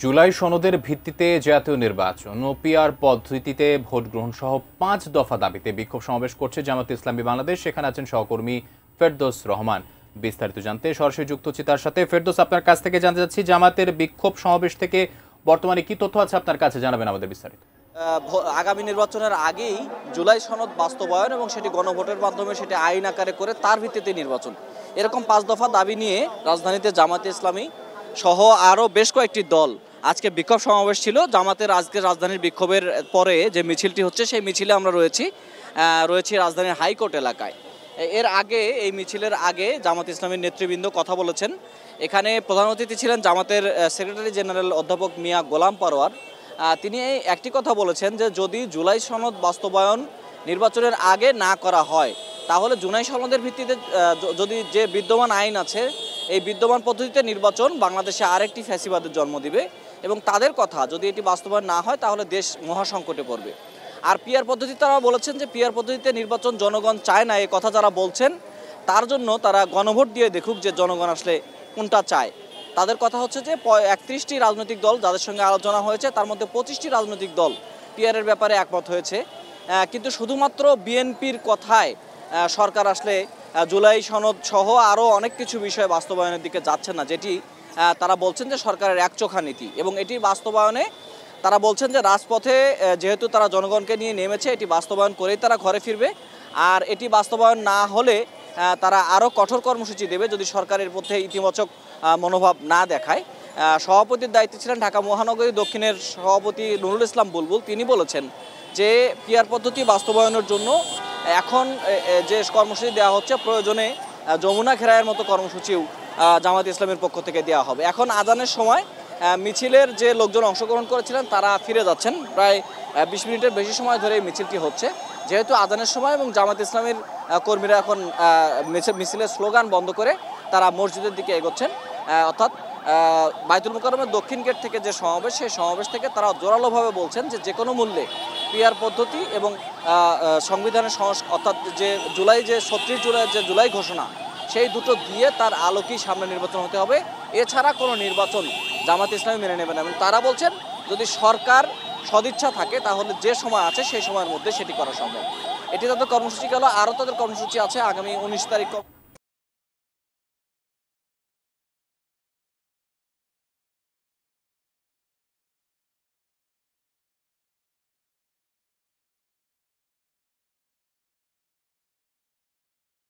জুলাই সনদের ভিত্তিতে জাতীয় নির্বাচন ও পিআর পদ্ধতিতে ভোট গ্রহণ সহ ৫ দফা দাবিতে বিক্ষোভ সমাবেশ করছে জামায়াতে ইসলামী বাংলাদেশ। সেখানে আছেন সহকর্মী ফেরদৌস রহমান। বিস্তারিত জানতে সরাসরি যুক্ত হচ্ছি তার সাথে। ফেরদৌস, আপনার কাছ থেকে জানতে চাচ্ছি, জামায়াতের বিক্ষোভ সমাবেশ থেকে বর্তমানে কি তথ্য আছে আপনার কাছে, জানাবেন আমাদের বিস্তারিত। আগামী নির্বাচনের আগেই জুলাই সনদ বাস্তবায়ন এবং সেটি গণভোটের মাধ্যমে সেটি আইন আকারে করে তার ভিত্তিতে নির্বাচন, এরকম ৫ দফা দাবি নিয়ে রাজধানীতে জামায়াতে ইসলামী সহ আরও বেশ কয়েকটি দল আজকে বিক্ষোভ সমাবেশ ছিল। জামাতের আজকে রাজধানীর বিক্ষোভের পরে যে মিছিলটি হচ্ছে সেই মিছিলে আমরা রয়েছি রাজধানীর হাইকোর্ট এলাকায়। এর আগে এই মিছিলের আগে জামাত ইসলামীর নেতৃবৃন্দ কথা বলেছেন। এখানে প্রধান অতিথি ছিলেন জামাতের সেক্রেটারি জেনারেল অধ্যাপক মিয়া গোলাম পরোয়ার। তিনি একটি কথা বলেছেন যে যদি জুলাই সনদ বাস্তবায়ন নির্বাচনের আগে না করা হয় তাহলে জুলাই সনদের ভিত্তিতে যদি যে বিদ্যমান আইন আছে এই বিদ্যমান পদ্ধতিতে নির্বাচন বাংলাদেশে আরেকটি ফ্যাসিবাদের জন্ম দিবে এবং তাদের কথা যদি এটি বাস্তবায়ন না হয় তাহলে দেশ মহাসংকটে পড়বে। আর পিআর পদ্ধতি তারা বলেছেন যে পিআর পদ্ধতিতে নির্বাচন জনগণ চায় না, এই কথা যারা বলছেন তার জন্য তারা গণভোট দিয়ে দেখুক যে জনগণ আসলে কোনটা চায়। তাদের কথা হচ্ছে যে ৩১টি রাজনৈতিক দল যাদের সঙ্গে আলোচনা হয়েছে তার মধ্যে 25টি রাজনৈতিক দল পিআরের ব্যাপারে একমত হয়েছে, কিন্তু শুধুমাত্র বিএনপির কথায় সরকার আসলে জুলাই সনদ সহ আরও অনেক কিছু বিষয় বাস্তবায়নের দিকে যাচ্ছে না, যেটি তারা বলছেন যে সরকারের একচোখা নীতি। এবং এটি বাস্তবায়নে তারা বলছেন যে রাজপথে যেহেতু তারা জনগণকে নিয়ে নেমেছে এটি বাস্তবায়ন করেই তারা ঘরে ফিরবে। আর এটি বাস্তবায়ন না হলে তারা আরও কঠোর কর্মসূচি দেবে যদি সরকারের মধ্যে ইতিবাচক মনোভাব না দেখায়। সভাপতির দায়িত্বে ছিলেন ঢাকা মহানগরী দক্ষিণের সভাপতি নুরুল ইসলাম বুলবুল। তিনি বলেছেন যে পিআর পদ্ধতি বাস্তবায়নের জন্য এখন যে কর্মসূচি দেওয়া হচ্ছে প্রয়োজনে যমুনা ঘেরায়ের মতো কর্মসূচিও জামায়াত ইসলামের পক্ষ থেকে দেওয়া হবে। এখন আজানের সময় মিছিলের যে লোকজন অংশগ্রহণ করেছিলেন তারা ফিরে যাচ্ছেন। প্রায় ২০ মিনিটের বেশি সময় ধরে এই মিছিলটি হচ্ছে, যেহেতু আজানের সময় এবং জামায়াত ইসলামের কর্মীরা এখন মিছিলের স্লোগান বন্ধ করে তারা মসজিদের দিকে এগোচ্ছেন। অর্থাৎ বায়তুল মোকাররমের দক্ষিণ গেট থেকে যে সমাবেশ সেই সমাবেশ থেকে তারা জোরালোভাবে বলছেন যে কোনো মূল্যে পিআর পদ্ধতি এবং সংবিধানের অর্থাৎ যে ৩৬ জুলাই যে জুলাই ঘোষণা সেই দুটো দিয়ে তার আলোকেই সামনে নির্বাচন হতে হবে। এছাড়া কোনো নির্বাচন জামাত ইসলামী মেনে নেবে না। এবং তারা বলছেন যদি সরকার সদিচ্ছা থাকে তাহলে যে সময় আছে সেই সময়ের মধ্যে সেটি করা সম্ভব। এটি তাদের কর্মসূচি গেল। আরও তাদের কর্মসূচি আছে আগামী ১৯ তারিখ।